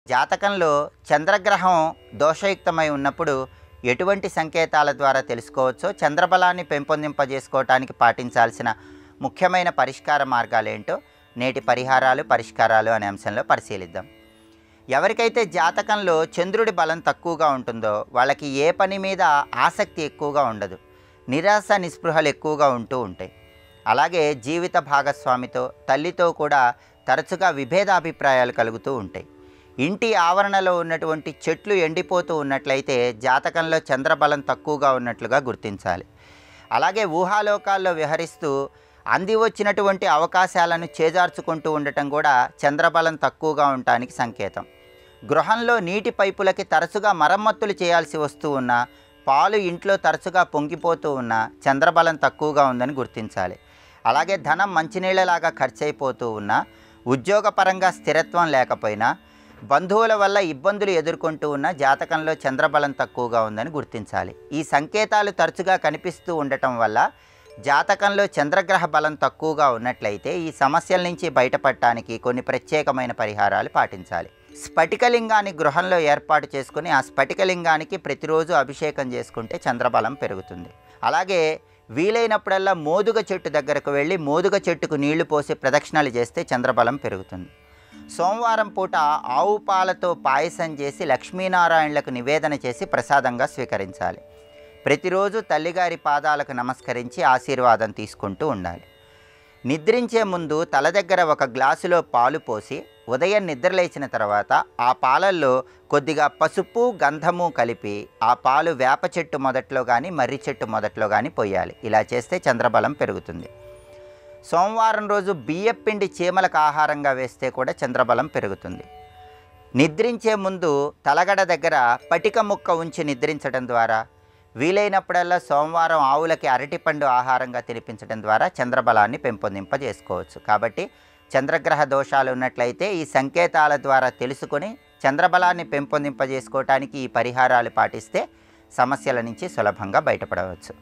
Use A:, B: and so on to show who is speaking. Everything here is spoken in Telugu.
A: జాతకంలో చంద్రగ్రహం దోషయుక్తమై ఉన్నప్పుడు ఎటువంటి సంకేతాల ద్వారా తెలుసుకోవచ్చో, చంద్రబలాన్ని పెంపొందింపజేసుకోవటానికి పాటించాల్సిన ముఖ్యమైన పరిష్కార మార్గాలేంటో నేటి పరిష్కారాలు అనే అంశంలో పరిశీలిద్దాం. ఎవరికైతే జాతకంలో చంద్రుడి బలం తక్కువగా ఉంటుందో వాళ్ళకి ఏ పని మీద ఆసక్తి ఎక్కువగా ఉండదు, నిరాశ నిస్పృహలు ఎక్కువగా ఉంటూ ఉంటాయి. అలాగే జీవిత భాగస్వామితో, తల్లితో కూడా తరచుగా విభేదాభిప్రాయాలు కలుగుతూ ఉంటాయి. ఇంటి ఆవరణలో ఉన్నటువంటి చెట్లు ఎండిపోతూ ఉన్నట్లయితే జాతకంలో చంద్రబలం తక్కువగా ఉన్నట్లుగా గుర్తించాలి. అలాగే ఊహాలోకాల్లో విహరిస్తూ అంది వచ్చినటువంటి అవకాశాలను చేజార్చుకుంటూ ఉండటం కూడా చంద్రబలం తక్కువగా ఉండటానికి సంకేతం. గృహంలో నీటి పైపులకి తరచుగా మరమ్మతులు చేయాల్సి వస్తూ ఉన్నా, పాలు ఇంట్లో తరచుగా పొంగిపోతూ ఉన్నా చంద్రబలం తక్కువగా ఉందని గుర్తించాలి. అలాగే ధనం మంచినీళ్ళలాగా ఖర్చు అయిపోతూ ఉన్నా, ఉద్యోగపరంగా స్థిరత్వం లేకపోయినా, బంధువుల వల్ల ఇబ్బందులు ఎదుర్కొంటూ ఉన్న జాతకంలో చంద్రబలం తక్కువగా ఉందని గుర్తించాలి. ఈ సంకేతాలు తరచుగా కనిపిస్తూ ఉండటం వల్ల జాతకంలో చంద్రగ్రహ బలం తక్కువగా ఉన్నట్లయితే ఈ సమస్యల నుంచి బయటపడటానికి కొన్ని ప్రత్యేకమైన పరిహారాలు పాటించాలి. స్ఫటికలింగాన్ని గృహంలో ఏర్పాటు చేసుకుని ఆ స్ఫటికలింగానికి ప్రతిరోజు అభిషేకం చేసుకుంటే చంద్రబలం పెరుగుతుంది. అలాగే వీలైనప్పుడల్లా మోదుగ చెట్టు దగ్గరకు వెళ్ళి మోదుగ చెట్టుకు నీళ్లు పోసి ప్రదక్షిణలు చేస్తే చంద్రబలం పెరుగుతుంది. సోమవారం పూట ఆవు పాలతో పాయసం చేసి లక్ష్మీనారాయణలకు నివేదన చేసి ప్రసాదంగా స్వీకరించాలి. ప్రతిరోజు తల్లిగారి పాదాలకు నమస్కరించి ఆశీర్వాదం తీసుకుంటూ ఉండాలి. నిద్రించే ముందు తల దగ్గర ఒక గ్లాసులో పాలు పోసి ఉదయం నిద్రలేచిన తర్వాత ఆ పాలల్లో కొద్దిగా పసుపు, గంధము కలిపి ఆ పాలు వేప చెట్టు మొదట్లో కానీ మర్రి చెట్టు మొదట్లో కానీ పోయాలి. ఇలా చేస్తే చంద్రబలం పెరుగుతుంది. సోమవారం రోజు బియ్యపిండి చీమలకు ఆహారంగా వేస్తే కూడా చంద్రబలం పెరుగుతుంది. నిద్రించే ముందు తలగడ దగ్గర పటిక ముక్క ఉంచి నిద్రించడం ద్వారా, వీలైనప్పుడల్లా సోమవారం ఆవులకి అరటిపండు ఆహారంగా తినిపించడం ద్వారా చంద్రబలాన్ని పెంపొందింపజేసుకోవచ్చు. కాబట్టి చంద్రగ్రహ దోషాలు ఉన్నట్లయితే ఈ సంకేతాల ద్వారా తెలుసుకొని చంద్రబలాన్ని పెంపొందింపజేసుకోవటానికి ఈ పరిహారాలు పాటిస్తే సమస్యల నుంచి సులభంగా బయటపడవచ్చు.